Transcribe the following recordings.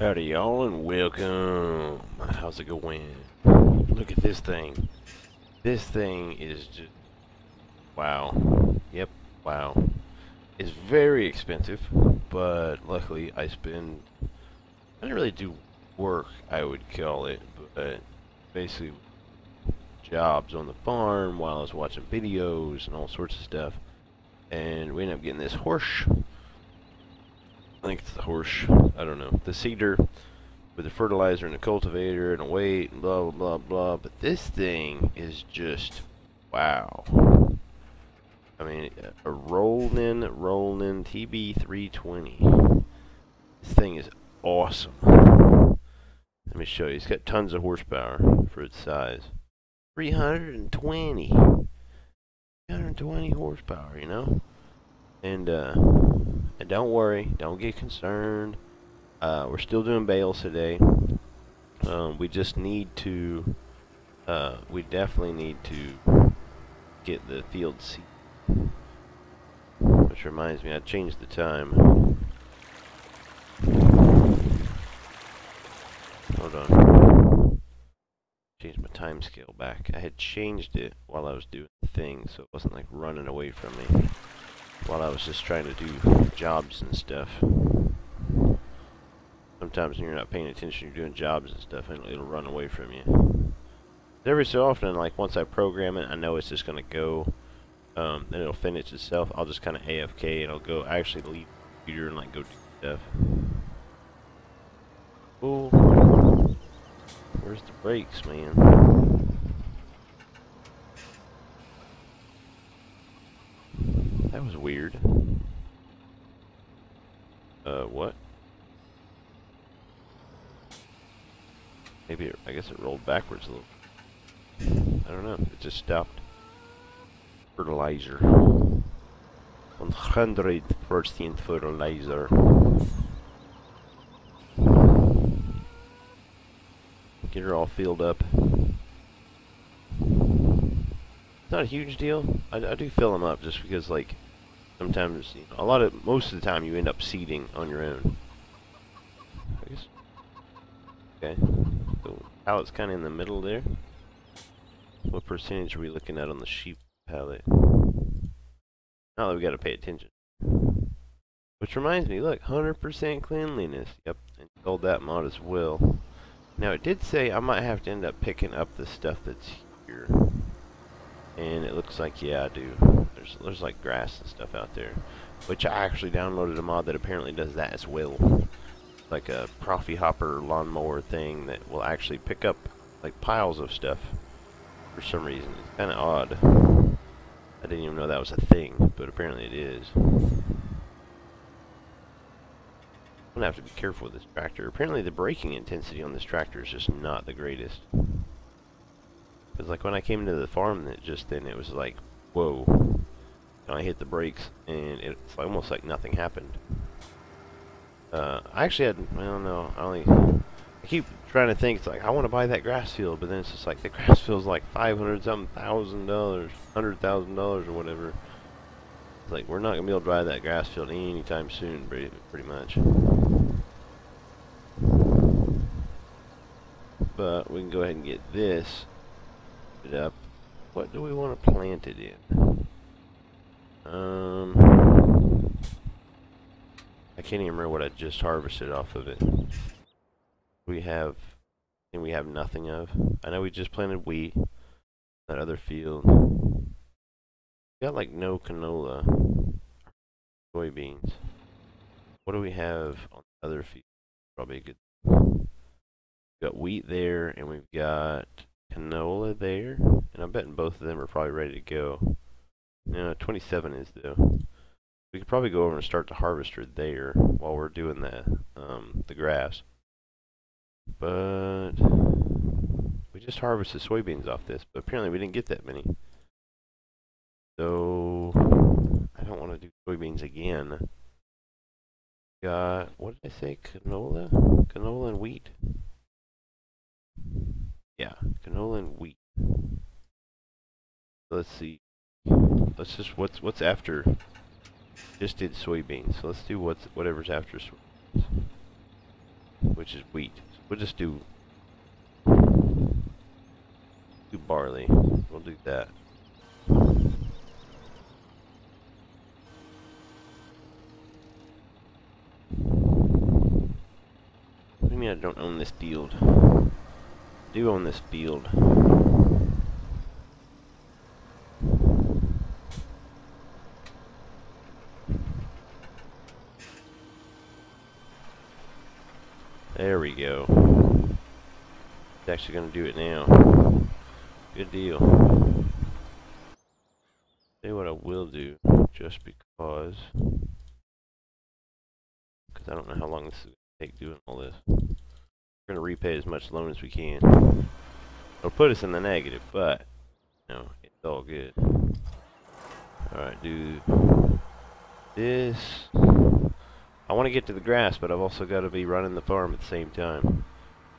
Howdy y'all and welcome. How's it going? Look at this thing. This thing is just wow. Yep, wow. It's very expensive, but luckily I didn't really do work, I would call it, but basically jobs on the farm while I was watching videos and all sorts of stuff. And we ended up getting this horse. I think it's the horse. I don't know. The seeder with a fertilizer and a cultivator and a weight and blah blah blah blah. But this thing is just wow. I mean, a rolling TB320. This thing is awesome. Let me show you. It's got tons of horsepower for its size. 320. 320 horsepower, you know? And don't worry, don't get concerned. We're still doing bales today. We just need to, we definitely need to get the field seed. Which reminds me, I changed the time. Hold on. Changed my time scale back. I had changed it while I was doing the thing, so it wasn't like running away from me while I was just trying to do jobs and stuff. Sometimes when you're not paying attention, you're doing jobs and stuff, and it'll run away from you. Every so often, like once I program it, I know it's just going to go, and it'll finish itself. I'll just kind of AFK, and I'll go actually leave the computer and like go do stuff. Ooh, where's the brakes, man? That was weird. What? Maybe I guess it rolled backwards a little. I don't know. It just stopped. Fertilizer. 100% fertilizer. Get her all filled up. It's not a huge deal. I do fill them up just because, like, sometimes, you know, most of the time you end up seeding on your own. I guess. Okay. So pallet's kind of in the middle there. What percentage are we looking at on the sheep pallet? Now that we got to pay attention. Which reminds me, look, 100% cleanliness. Yep, installed that mod as well. Now it did say I might have to end up picking up the stuff that's here. And it looks like, yeah, I do. There's like grass and stuff out there. Which I actually downloaded a mod that apparently does that as well. Like a Profi Hopper lawnmower thing that will actually pick up like piles of stuff for some reason. It's kind of odd. I didn't even know that was a thing, but apparently it is. I'm gonna have to be careful with this tractor. Apparently the braking intensity on this tractor is just not the greatest. Because like when I came into the farm it was like, whoa. And I hit the brakes and it's almost like nothing happened. I actually had, I don't know, I keep trying to think, it's like, I want to buy that grass field, but then it's just like, the grass field's like $500-something thousand, $100,000 or whatever. It's like, we're not going to be able to buy that grass field anytime soon, pretty much. But we can go ahead and get this up. What do we want to plant it in? I can't even remember what I just harvested off of it. We have nothing of. I know we just planted wheat. That other field. We got like no canola. Soybeans. What do we have on the other field? Probably a good. We've got wheat there, and we've got canola there. And I'm betting both of them are probably ready to go. No, 27 is though. We could probably go over and start the harvester there while we're doing the grass. But we just harvested soybeans off this, but apparently we didn't get that many. So I don't want to do soybeans again. Got, what did I say? Canola? Canola and wheat? Yeah, canola and wheat. Let's see. Let's just, what's after? Just did soybeans, so let's do whatever's after soybeans. which is wheat. So we'll just do barley. We'll do that. What do you mean I don't own this field? I do own this field. There we go. It's actually going to do it now. Good deal. Tell you what I will do, just because I don't know how long this is going to take doing all this. We're going to repay as much loan as we can. It'll put us in the negative, but you know, it's all good. Alright, do this. I want to get to the grass, but I've also got to be running the farm at the same time.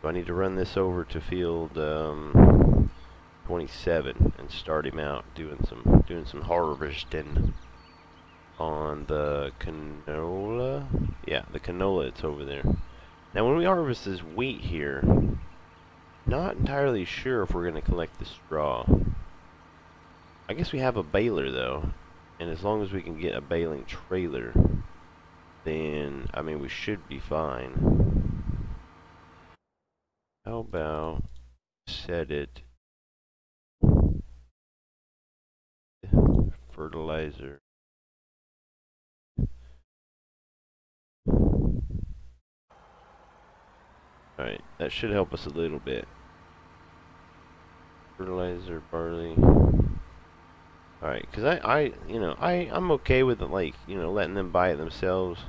So I need to run this over to field 27 and start him out doing some harvesting on the canola. Yeah, the canola, it's over there. Now when we harvest this wheat here, not entirely sure if we're going to collect the straw. I guess we have a baler though, and as long as we can get a baling trailer, then I mean we should be fine. How about set it fertilizer? Alright, that should help us a little bit. Fertilizer, barley. Alright, because I'm okay with it, like, you know, letting them buy it themselves.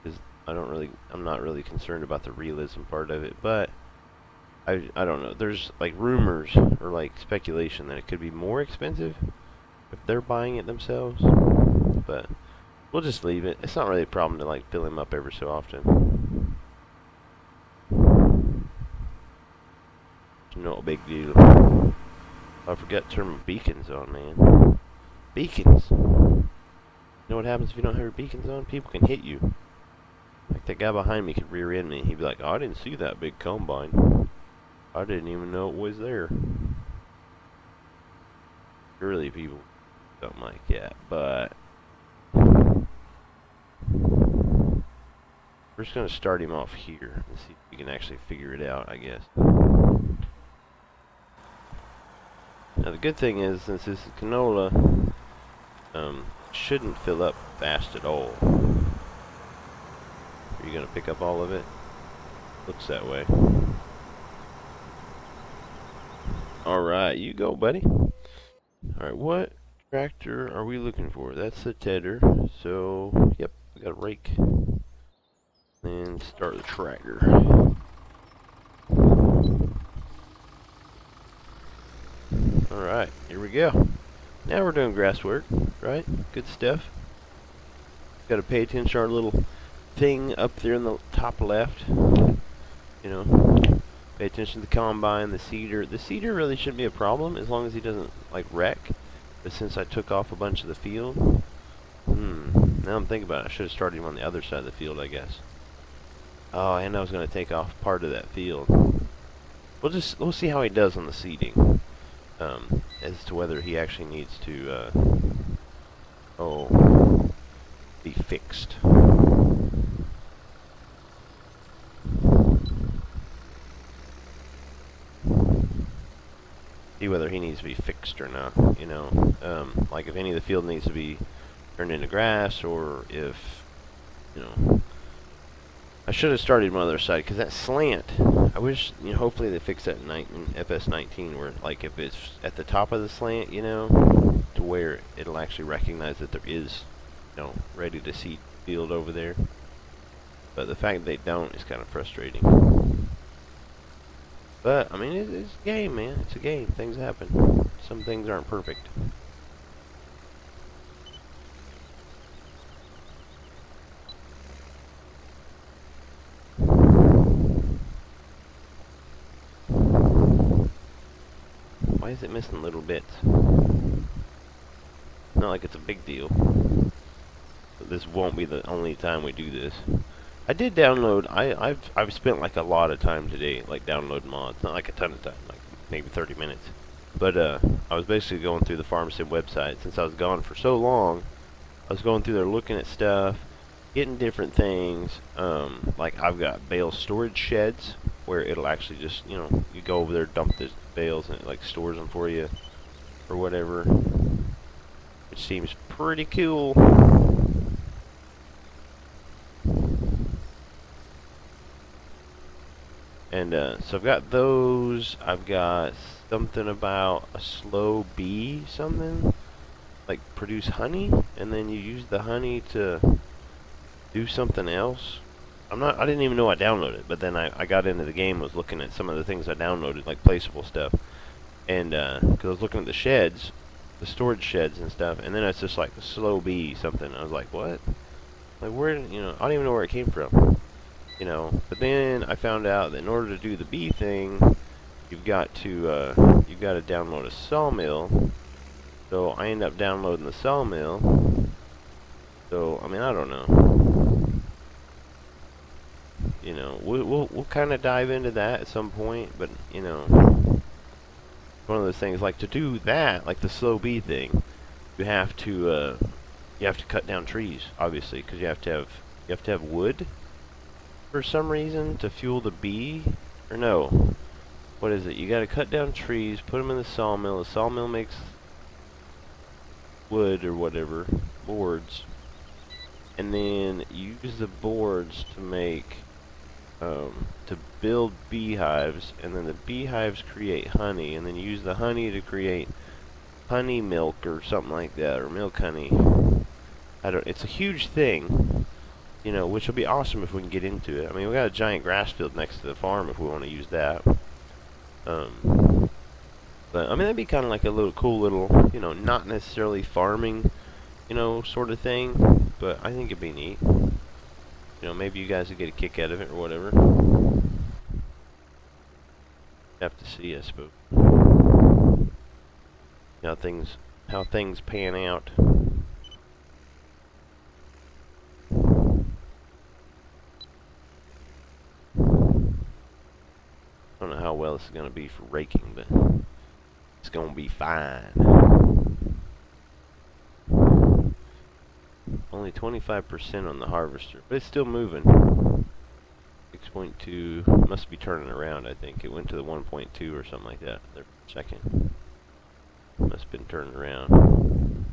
Because I'm not really concerned about the realism part of it, but I don't know. There's like rumors or like speculation that it could be more expensive if they're buying it themselves. But we'll just leave it. It's not really a problem to like fill him up ever so often. No big deal. I forgot to turn my beacons on, man. Beacons. You know what happens if you don't have your beacons on? People can hit you. Like that guy behind me could rear end me. He'd be like, oh, I didn't see that big combine. I didn't even know it was there. Surely people don't like that, but we're just going to start him off here and see if we can actually figure it out, I guess. Now the good thing is, since this is canola, shouldn't fill up fast at all. Are you going to pick up all of it? Looks that way. Alright, you go, buddy. Alright, what tractor are we looking for? That's the tedder. So, yep, we got a rake. And start the tractor. Alright, here we go. Now we're doing grass work, right? Good stuff. Got to pay attention to our little thing up there in the top left. You know, pay attention to the combine, the seeder. The seeder really shouldn't be a problem as long as he doesn't like wreck. But since I took off a bunch of the field, now I'm thinking about it. I should have started him on the other side of the field, I guess. Oh, and I was going to take off part of that field. We'll see how he does on the seeding. As to whether he actually needs to, be fixed. See whether he needs to be fixed or not, you know. Like if any of the field needs to be turned into grass, or if, you know, I should have started on the other side, because that slant, I wish, you know, hopefully they fix that in FS19, where, like, if it's at the top of the slant, you know, to where it'll actually recognize that there is, you know, ready to seed field over there. But the fact that they don't is kind of frustrating. But, I mean, it's a game, man. It's a game. Things happen. Some things aren't perfect. Why is it missing little bits? Not like it's a big deal. But this won't be the only time we do this. I did download. I've spent like a lot of time today, like downloading mods. Not like a ton of time, like maybe 30 minutes. But I was basically going through the FS17 website since I was gone for so long. I was going through there looking at stuff, getting different things. Like I've got bale storage sheds where it'll actually just, you know, you go over there, dump the bales, and it like stores them for you or whatever. Which seems pretty cool. And so I've got those. I've got something about a slow bee, something like produce honey, and then you use the honey to do something else. I didn't even know I downloaded, but then I got into the game, was looking at some of the things I downloaded, like placeable stuff, and because I was looking at the sheds, the storage sheds and stuff, and then it's just like slow bee something. I was like, what? Like where? You know, I don't even know where it came from. You know, but then I found out that in order to do the bee thing, you've got to download a sawmill. So I end up downloading the sawmill. So I mean, I don't know. You know, we'll kind of dive into that at some point, but you know, one of those things, like to do that, like the slow bee thing, you have to cut down trees, obviously, because you have to have wood for some reason to fuel the bee, or no, what is it? You got to cut down trees, put them in the sawmill. The sawmill makes wood or whatever, boards, and then use the boards to make to build beehives, and then the beehives create honey, and then you use the honey to create honey milk or something like that, or milk honey. It's a huge thing, you know, which will be awesome if we can get into it. I mean, we got a giant grass field next to the farm if we want to use that. But I mean, that'd be kind of like a little cool little, you know, not necessarily farming, you know, sort of thing, but I think it'd be neat. You know, maybe you guys would get a kick out of it or whatever. Have to see, I suppose. How things pan out. I don't know how well this is going to be for raking, but it's going to be fine. Only 25% on the harvester, but it's still moving. 6.2 must be turning around, I think. It went to the 1.2 or something like that there for a second. Must have been turning around.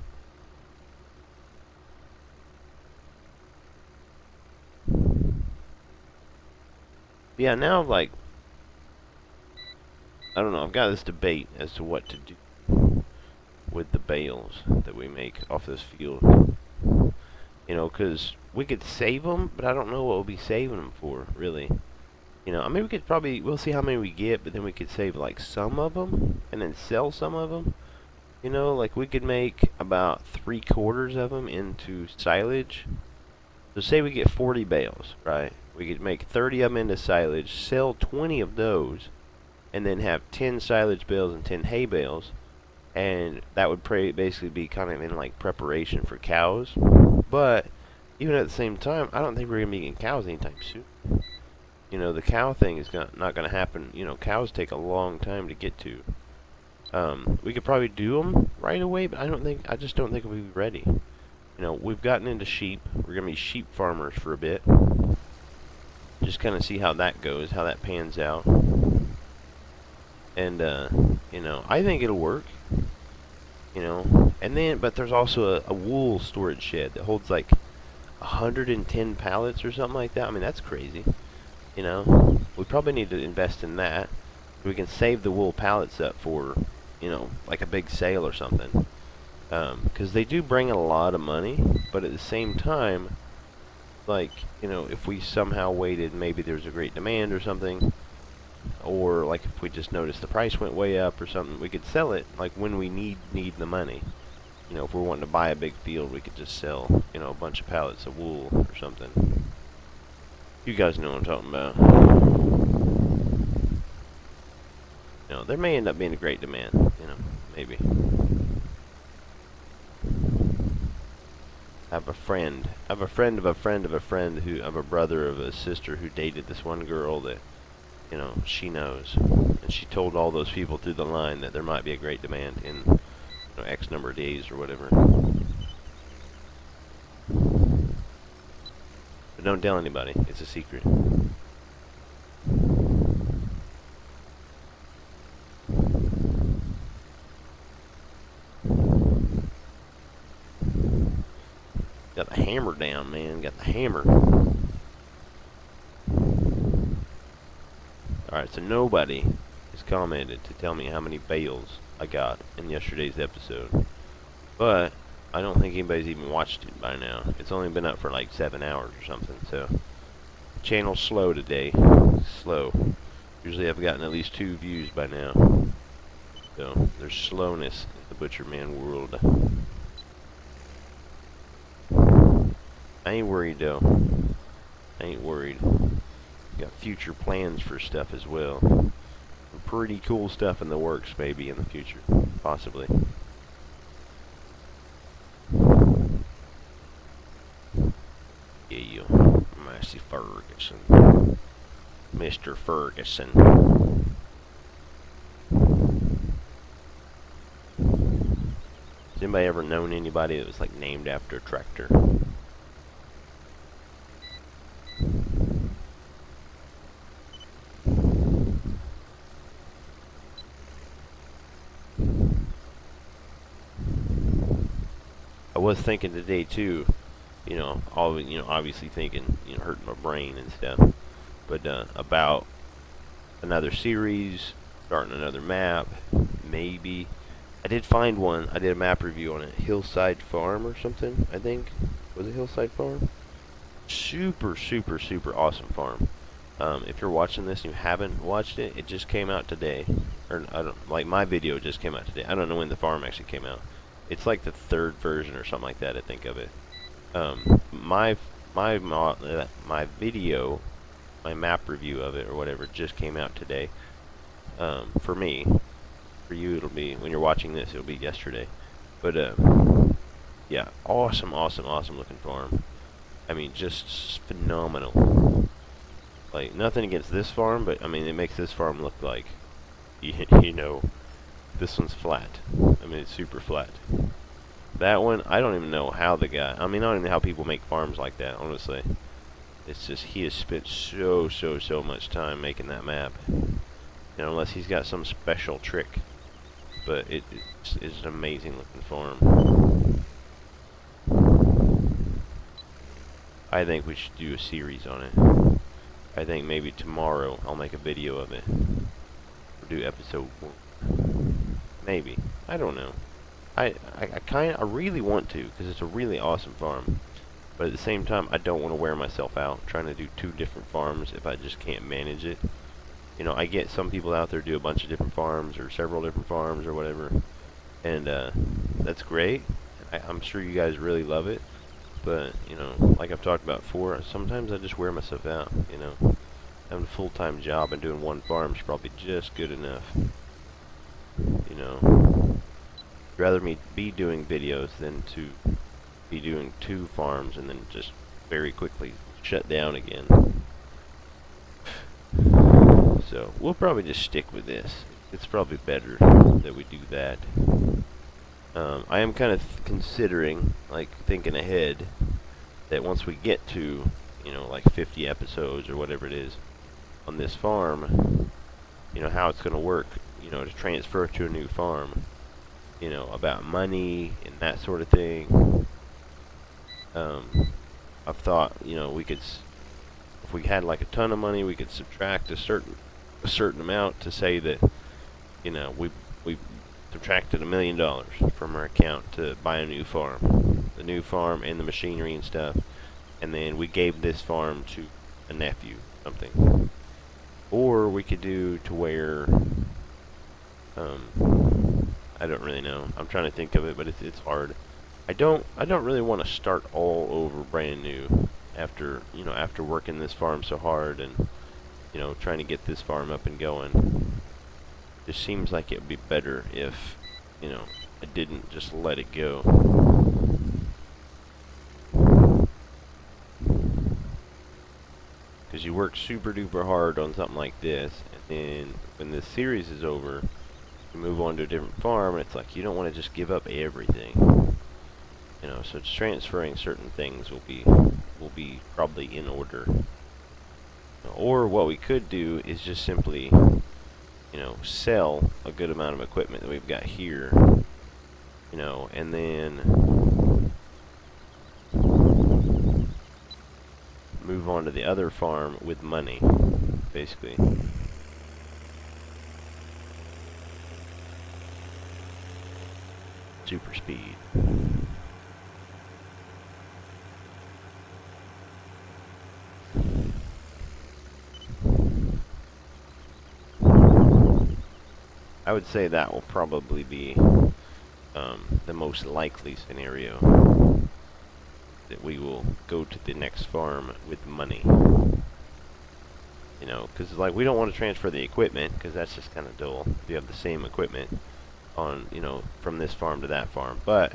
Yeah, now, like, I don't know, I've got this debate as to what to do with the bales that we make off this field. You know, because we could save them, but I don't know what we'll be saving them for, really. You know, I mean, we'll see how many we get, but then we could save, like, some of them, and then sell some of them. You know, like, we could make about 3/4 of them into silage. So say we get 40 bales, right? We could make 30 of them into silage, sell 20 of those, and then have 10 silage bales and 10 hay bales. And that would basically be kind of in, like, preparation for cows. But even at the same time, I don't think we're going to be getting cows anytime soon. You know, the cow thing is not going to happen. You know, cows take a long time to get to. We could probably do them right away, but I just don't think we'll be ready. You know, we've gotten into sheep. We're going to be sheep farmers for a bit. Just kind of see how that goes, how that pans out. And, you know, I think it'll work. You know, and then, but there's also a wool storage shed that holds like 110 pallets or something like that. I mean, that's crazy. You know, we probably need to invest in that. We can save the wool pallets up for, you know, like a big sale or something. Because they do bring a lot of money, but at the same time, like, you know, if we somehow waited, maybe there's a great demand or something, or like if we just noticed the price went way up or something, we could sell it like when we need the money. You know, if we're wanting to buy a big field, we could just sell, you know, a bunch of pallets of wool or something. You guys know what I'm talking about. You know, there may end up being a great demand, you know, maybe. have a friend. I have a friend of a friend of a friend who, of a brother of a sister who dated this one girl that, you know, she knows. And she told all those people through the line that there might be a great demand in, you know, X number of days or whatever. But don't tell anybody. It's a secret. Got the hammer down, man. Got the hammer. Alright, so nobody has commented to tell me how many bales I got in yesterday's episode. But I don't think anybody's even watched it by now. It's only been up for like 7 hours or something, so the channel's slow today. Slow. Usually I've gotten at least 2 views by now. So there's slowness in the Butcherman world. I ain't worried though. I ain't worried. Got future plans for stuff as well. Some pretty cool stuff in the works maybe in the future. Possibly. Yeah, Massey Ferguson. Mr. Ferguson. Has anybody ever known anybody that was like named after a tractor? I was thinking today too, you know, obviously thinking, you know, hurting my brain and stuff, but about another series, starting another map, maybe. I did find one. I did a map review on it, Hillside Farm or something. I think was it Hillside Farm? Super, super, super awesome farm. If you're watching this and you haven't watched it, it just came out today, or I don't like my video just came out today. I don't know when the farm actually came out. It's like the 3rd version or something like that, I think of it. My video, my map review of it or whatever, just came out today. For me, for you, it'll be when you're watching this, it'll be yesterday. But yeah, awesome looking farm. I mean, just phenomenal. Like nothing against this farm, but I mean, it makes this farm look like, you know. This one's flat. I mean, it's super flat. That one, I don't even know how the guy... I mean, I don't even know how people make farms like that, honestly. It's just, he has spent so much time making that map. You know, unless he's got some special trick. But it's an amazing looking farm. I think we should do a series on it. I think maybe tomorrow I'll make a video of it. We'll do episode 1. Maybe. I don't know. I really want to, because it's a really awesome farm. But at the same time, I don't want to wear myself out trying to do 2 different farms if I just can't manage it. You know, I get some people out there do a bunch of different farms or several different farms or whatever. And that's great. I'm sure you guys really love it. But, you know, like I've talked about before, sometimes I just wear myself out, you know. Having a full-time job and doing 1 farm is probably just good enough. You know, I'd rather me be doing videos than to be doing 2 farms and then just very quickly shut down again. So we'll probably just stick with this. It's probably better that we do that. I am kind of considering, like, thinking ahead that once we get to, you know, like 50 episodes or whatever it is on this farm, you know, how it's going to work. You know, to transfer to a new farm, you know, about money and that sort of thing. I've thought, you know, we could, if we had like a ton of money, we could subtract a certain amount to say that, you know, we subtracted $1 million from our account to buy a new farm, and the machinery and stuff, and then we gave this farm to a nephew, something. Or we could do to where. I don't really know. I'm trying to think of it, but it's hard. I don't really want to start all over brand new after, you know, after working this farm so hard and, you know, trying to get this farm up and going. It just seems like it would be better if, you know, I didn't just let it go. Because you work super duper hard on something like this, and then when this series is over, you move on to a different farm, and it's like you don't want to just give up everything. You know, so transferring certain things will be probably in order. Or what we could do is just simply, you know, sell a good amount of equipment that we've got here, you know, and then move on to the other farm with money, basically. Super speed. I would say that will probably be the most likely scenario, that we will go to the next farm with money. You know, because like we don't want to transfer the equipment, because that's just kind of dull if you have the same equipment on, you know, from this farm to that farm. But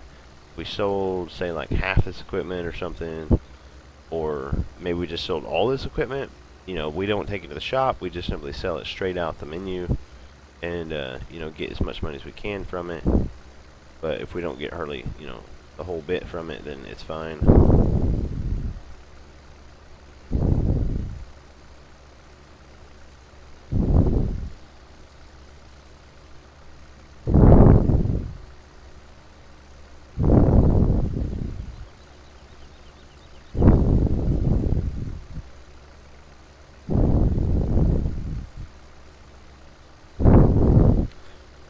we sold, say, like half this equipment or something, or maybe we just sold all this equipment. You know, we don't take it to the shop, we just simply sell it straight out the menu, and you know, get as much money as we can from it. But if we don't get hardly, you know, the whole bit from it, then it's fine.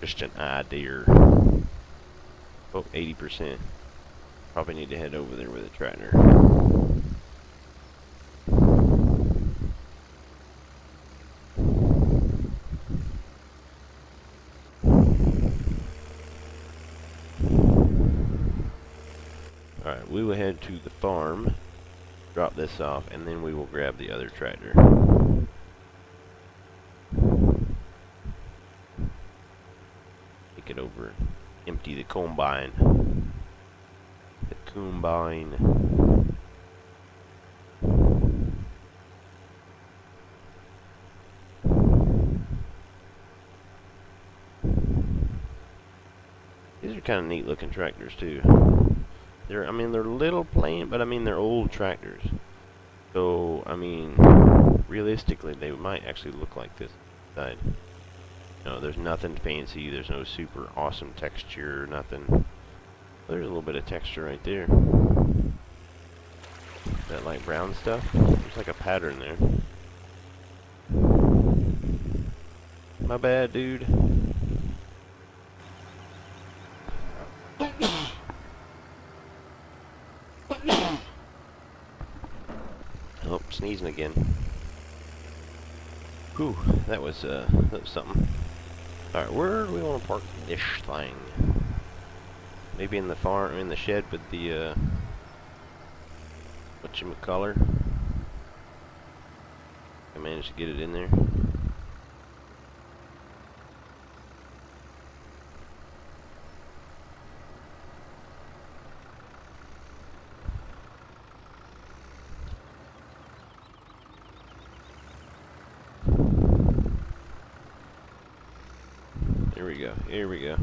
Just an idea. Oh, 80%. Probably need to head over there with a tractor. Alright, we will head to the farm, drop this off, and then we will grab the other tractor. Take it over, empty the combine. The combine. These are kind of neat looking tractors too. I mean, they're little plain, but I mean, they're old tractors. So, I mean, realistically, they might actually look like this inside. You know, there's nothing fancy. There's no super awesome texture, nothing. There's a little bit of texture right there. That light brown stuff. There's like a pattern there. My bad, dude. Oh, sneezing again. Whew, that was something. Alright, where do we want to park this thing? Maybe in the farm, in the shed with the, whatchamacallit. I managed to get it in there. Here we go, here we go.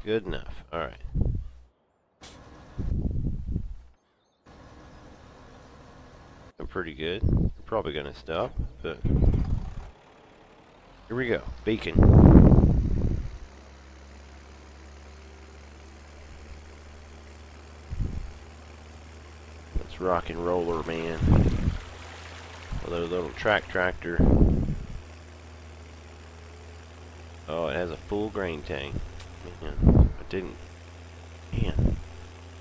Good enough. Alright. I'm pretty good. I'm probably gonna stop, but here we go. Bacon. Let's rock and roller, man. A little tractor. Oh, it has a full grain tank. Man, I didn't. Man,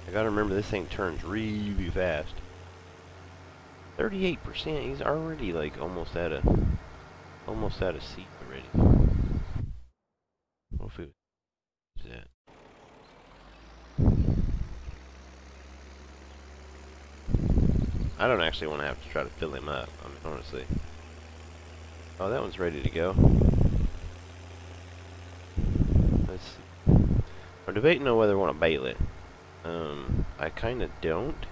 I gotta remember this thing turns really fast. 38%. He's already like almost at a seat already. What food is that? I don't actually want to have to try to fill him up. I mean, honestly, Oh, that one's ready to go. Let's see. I'm debating on whether I want to bail it. I kind of don't.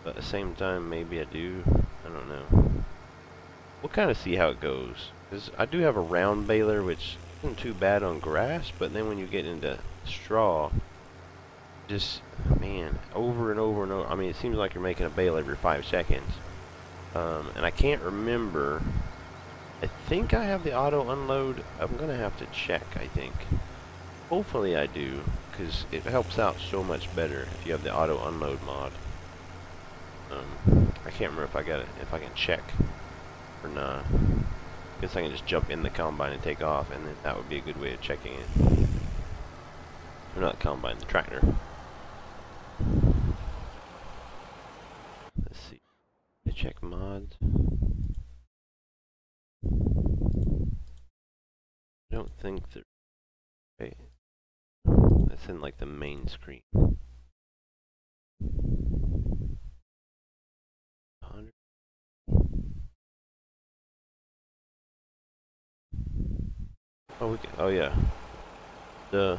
But at the same time, maybe I do. I don't know. We'll kind of see how it goes. Because I do have a round baler, which isn't too bad on grass, but then when you get into straw, just, man, over and over and over. I mean, it seems like you're making a bale every 5 seconds. And I can't remember. I think I have the auto unload. I'm going to have to check, I think. Hopefully I do, because it helps out so much better if you have the auto unload mod. I can't remember if I got it, if I can check or not. Guess I can just jump in the combine and take off, and then that would be a good way of checking it. Or not combine, the tractor. Let's see. Check mods. I don't think they're okay. That's in like the main screen. 100. Oh, we can, oh yeah. I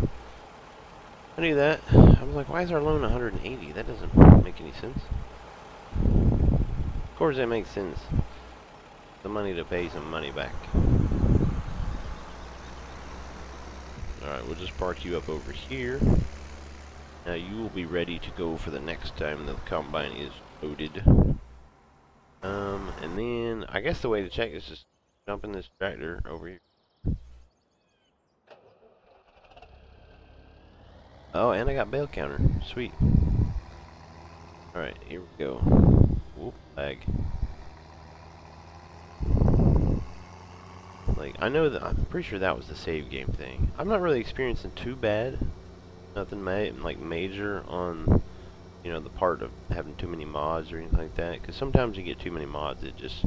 knew that. I was like, why is our loan 180? That doesn't make any sense. Of course that makes sense. The money to pay some money back. Alright, we'll just park you up over here. Now you will be ready to go for the next time the combine is loaded. And then I guess the way to check is just jump in this tractor over here. Oh, and I got bail counter. Sweet. Alright, here we go. Whoop, lag. Like, I know that, I'm pretty sure that was the save game thing. I'm not really experiencing too bad. Nothing like major on, you know, the part of having too many mods or anything like that. Because sometimes you get too many mods, it just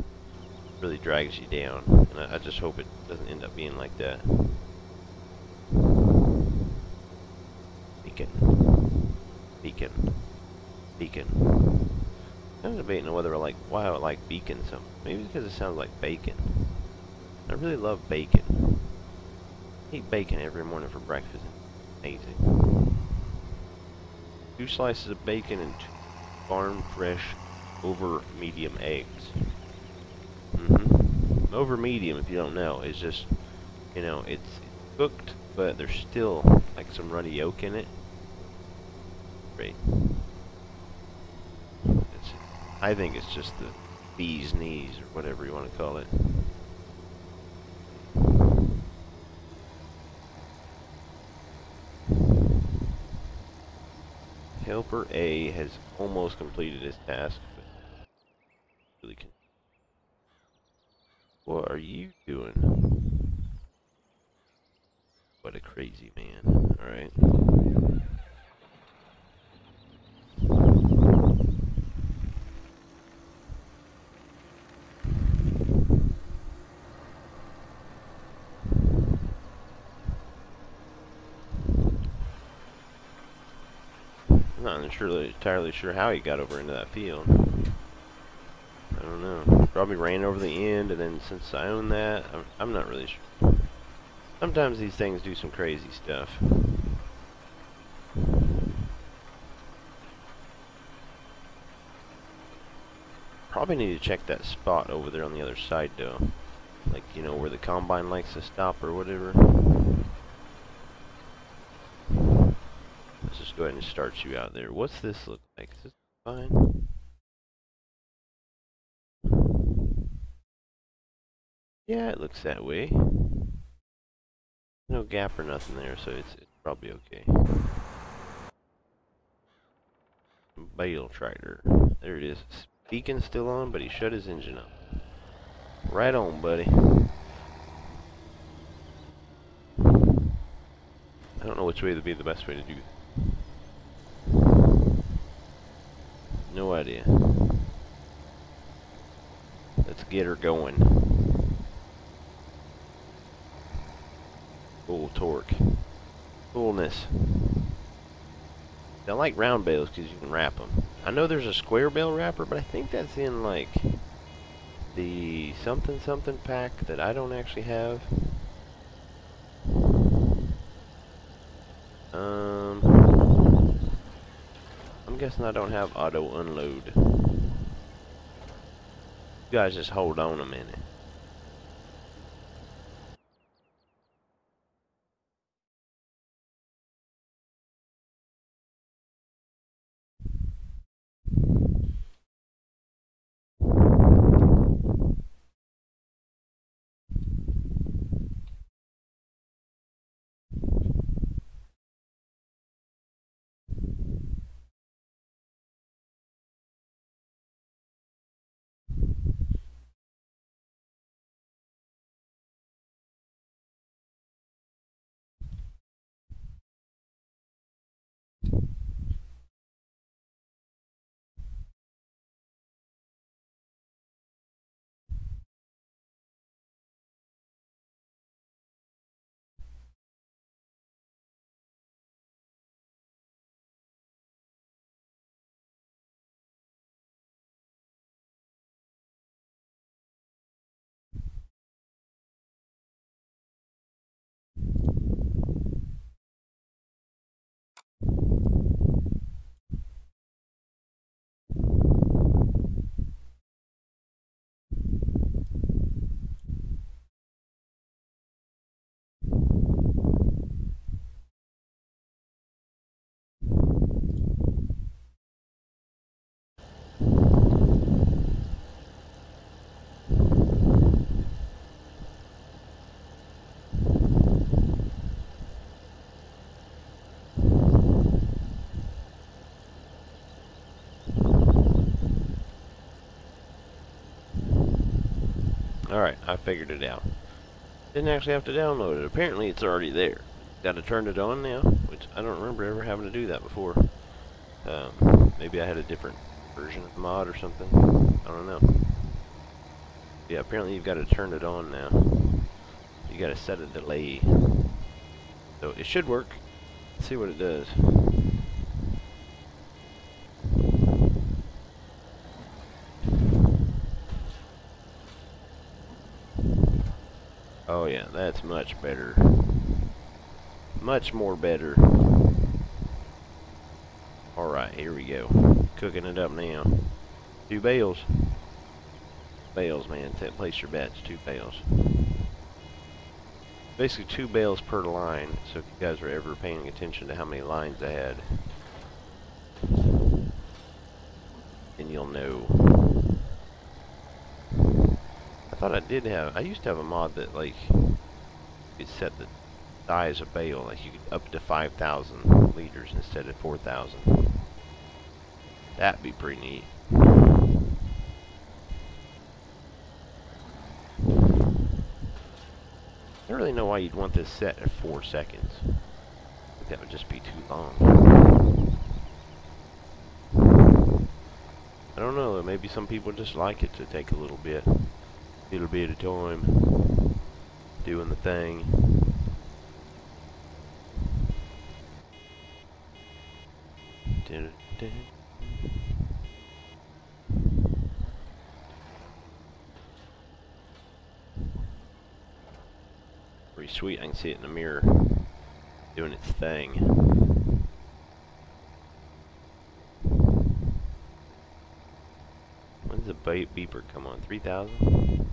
really drags you down. And I just hope it doesn't end up being like that. Beacon. I'm debating on whether I like, why I like beacon so much. Maybe because it sounds like bacon. I really love bacon. I eat bacon every morning for breakfast. It's amazing. 2 slices of bacon and 2 farm fresh over medium eggs. Over medium, if you don't know, is just, you know, it's cooked, but there's still like some runny yolk in it. Great. I think it's just the bee's knees or whatever you want to call it. Helper A has almost completed his task, but really can. What are you doing? What a crazy man. Alright. I'm not entirely sure how he got over into that field. I don't know. Probably ran over the end, and then since I own that, I'm not really sure. Sometimes these things do some crazy stuff. Probably need to check that spot over there on the other side, though. Like, you know, where the combine likes to stop or whatever. Let's just go ahead and start you out there. What's this look like? Is this fine? Yeah, it looks that way. No gap or nothing there, so it's probably okay. Bale tractor. There it is. Beacon's still on, but he shut his engine up. Right on, buddy. I don't know which way would be the best way to do it. No idea. Let's get her going. Full torque. Fullness. I like round bales because you can wrap them. I know there's a square bale wrapper, but I think that's in like the something something pack that I don't actually have. I'm guessing I don't have auto unload. You guys just hold on a minute. Alright, I figured it out. Didn't actually have to download it. Apparently it's already there. Gotta turn it on now, which I don't remember ever having to do that before. Maybe I had a different version of the mod or something. I don't know. Yeah, apparently you've got to turn it on now. You got to set a delay. So it should work. Let's see what it does. Oh yeah, that's much better. Much more better. Alright, here we go. Cooking it up now. 2 bales. Bales, man. Place your bets. 2 bales. Basically 2 bales per line, so if you guys are ever paying attention to how many lines I had, then you'll know. I thought I used to have a mod that, like, you could set the size of bale, like you could up to 5,000 liters instead of 4,000. That'd be pretty neat. I don't really know why you'd want this set at 4 seconds. I think that would just be too long. I don't know, maybe some people just like it to take a little bit of time doing the thing. Pretty sweet. I can see it in the mirror doing its thing. When's the beeper come on? 3,000?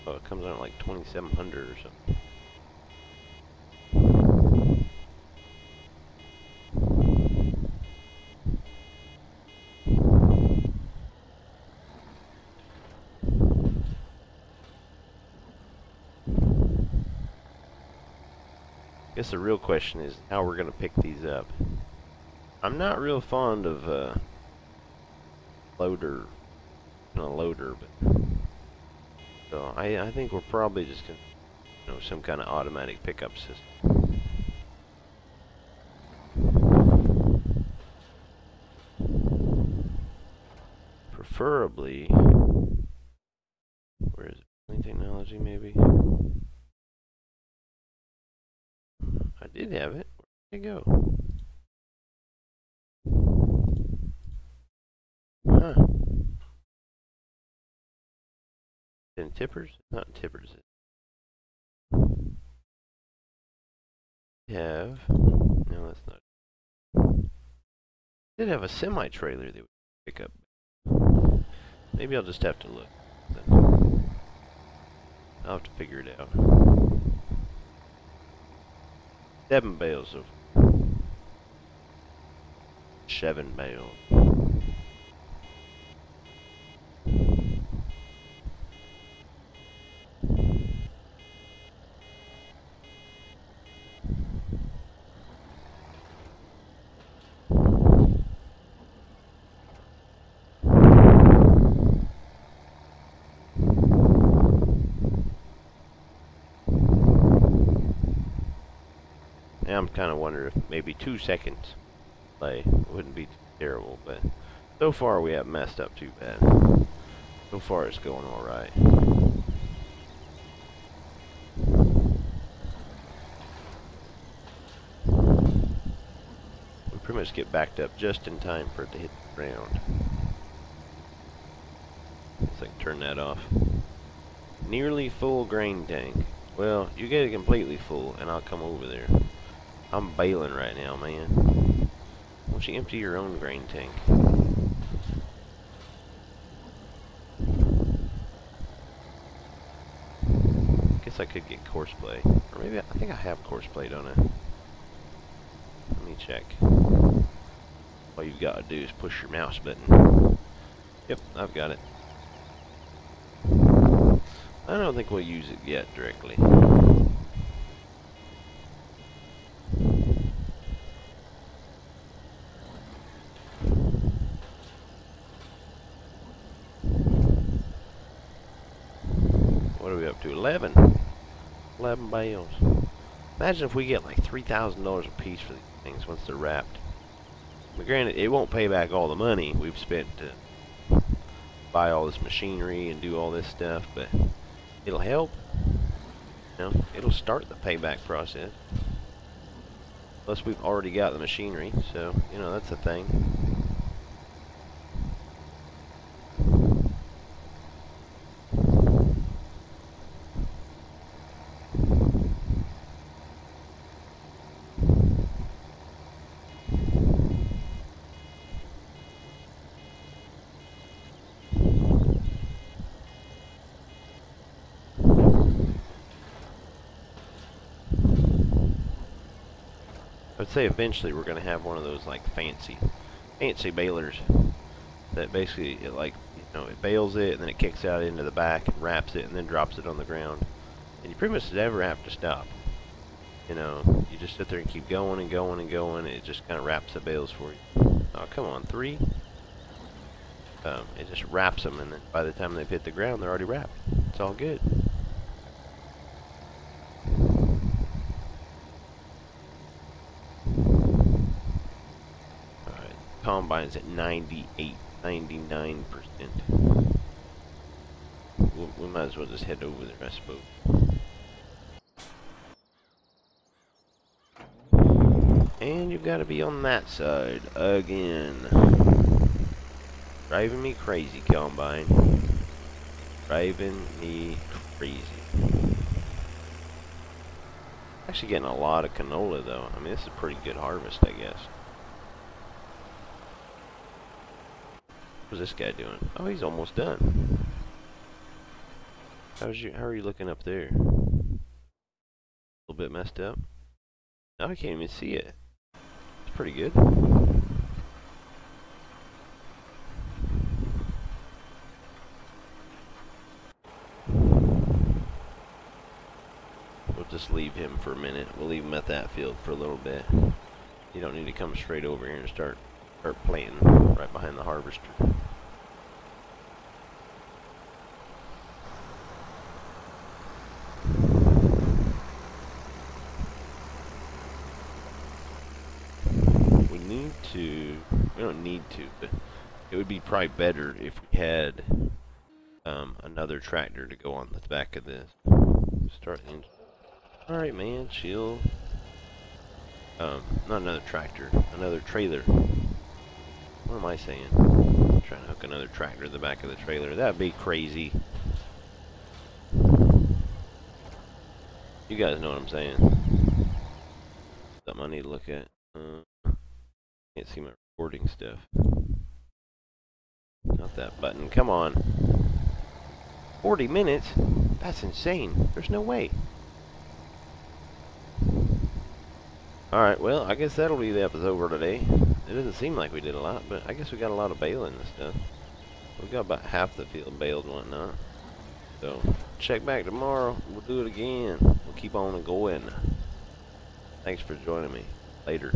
Oh, it comes on at like 2,700 or something. I guess the real question is how we're going to pick these up. I'm not real fond of loader, but so I think we're probably just going to, some kind of automatic pickup system. Preferably, where is it? Clean technology, maybe. I did have it. Where'd it go? Huh. In tippers? Not tippers. We have. No, that's not. Did have a semi trailer that we could pick up. Maybe I'll just have to look. I'll have to figure it out. 7 bales of 7 bales. Now I'm kind of wondering if maybe 2 seconds delay wouldn't be terrible, but so far we haven't messed up too bad. So far it's going alright. We pretty much get backed up just in time for it to hit the ground. Let's like turn that off. Nearly full grain tank. Well, you get it completely full and I'll come over there. I'm bailing right now, man. Why don't you empty your own grain tank? Guess I could get course play. Or maybe I think I have course play, don't I? Let me check. All you've got to do is push your mouse button. Yep, I've got it. I don't think we'll use it yet directly. What are we up to? 11 bales. Imagine if we get like $3,000 a piece for these things once they're wrapped. But granted, it won't pay back all the money we've spent to buy all this machinery and do all this stuff, but it'll help. You know, it'll start the payback process. Plus, we've already got the machinery, so you know that's a thing. I'd say eventually we're going to have one of those like fancy balers that basically it like, you know, it bales it and then it kicks out into the back and wraps it and then drops it on the ground. And you pretty much never have to stop. You know, you just sit there and keep going and going and going. It just kind of wraps the bales for you. Oh, come on, 3. It just wraps them, and then by the time they've hit the ground, they're already wrapped. It's all good. Combine's at 98, 99%. We might as well just head over there, I suppose. And you've got to be on that side again. Driving me crazy, Combine. Driving me crazy. Actually getting a lot of canola, though. I mean, this is a pretty good harvest, I guess. What's this guy doing? Oh, he's almost done. How are you looking up there? A little bit messed up. Now I can't even see it. It's pretty good. We'll just leave him for a minute. We'll leave him at that field for a little bit. You don't need to come straight over here and start planting right behind the harvester. We don't need to, but it would be probably better if we had another tractor to go on the back of this. Start the engine. Alright, man, chill. Not another tractor, another trailer. What am I saying? I'm trying to hook another tractor to the back of the trailer. That'd be crazy. You guys know what I'm saying. Something I need to look at. Can't see my recording stuff. Not that button. Come on. 40 minutes? That's insane. There's no way. Alright, well, I guess that'll be the episode for today. It doesn't seem like we did a lot, but I guess we got a lot of baling and stuff. We've got about half the field baled and whatnot. So, check back tomorrow. We'll do it again. We'll keep on going. Thanks for joining me. Later.